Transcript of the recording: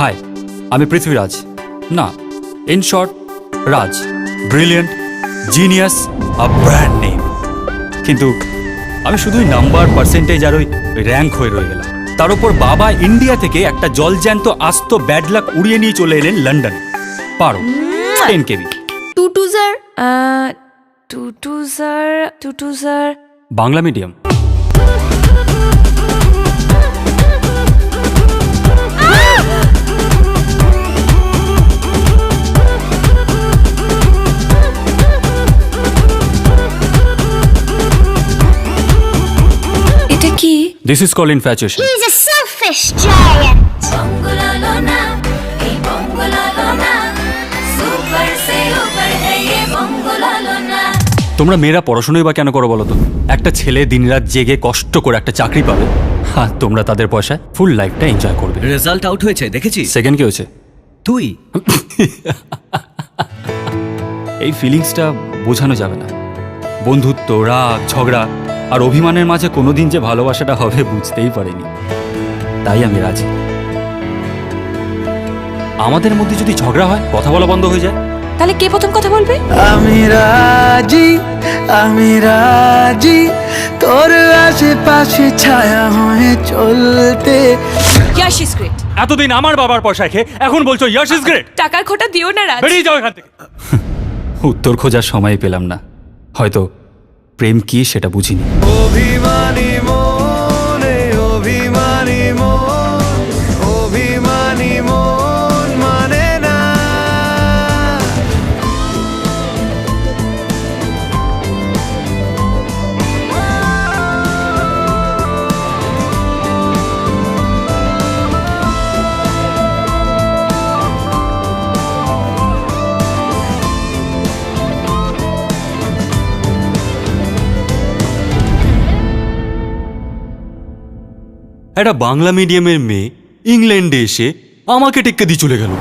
High, আমি পৃথ্বীরাজ, না, in short Raj. Brilliant, genius, a brand name. কিন্তু আমি শুধুই নাম্বার, পার্সেন্টেজ আর ওই র্যাঙ্ক হয়ে রয়ে গেলাম। তার উপর বাবা ইন্ডিয়া থেকে একটা জলজ্যান্ত আস্ত ব্যাড লাক উড়িয়ে নিয়ে চলে এলেন লন্ডনে। পারো 10 কেবি। টুটুজার বাংলা মিডিয়াম। এটা কি? This is called infatuation. He's a selfish giant. তোমরা মেয়েরা পড়াশোনাই বা কেন করো বলো তো? একটা ছেলে দিনরাত জেগে কষ্ট করে একটা চাকরি পাবে, হ্যাঁ, তোমরা তাদের পয়সায় ফুল লাইফটা এনজয় করবে। রেজাল্ট আউট হয়েছে, দেখেছিস? সেকেন্ড কি হয়েছে? তুই এই ফিলিংসটা বোঝানো যাবে না। বন্ধুত্ব, রাগ, ঝগড়া আর অভিমানের মাঝে কোনোদিন যে ভালোবাসাটা হবে বুঝতেই পারিনি। তাই আমি রাজি। আমাদের মধ্যে যদি ঝগড়া হয়, কথা বলা বন্ধ হয়ে যায়, তাহলে কে প্রথম কথা বলবে? আমি রাজি তোর আশেপাশে ছায়া হয়ে চলতে। Yash is great. এতদিন আমার বাবার পয়সায় খেয়ে এখন বলছো ইয়াশ ইজ গ্রেট। টাকার খোটা দিও না রাজ। বেরিয়ে যাও এখান থেকে। উত্তর খোঁজার সময় পেলাম না, হয়তো প্রেম কি সেটা বুঝিনি। অভিমানী মনে অভিমানী মন, অভিমানী মন মানে না। একটা বাংলা মিডিয়ামের মেয়ে ইংল্যান্ডে এসে আমাকে টেক্কা দিয়ে চলে গেল।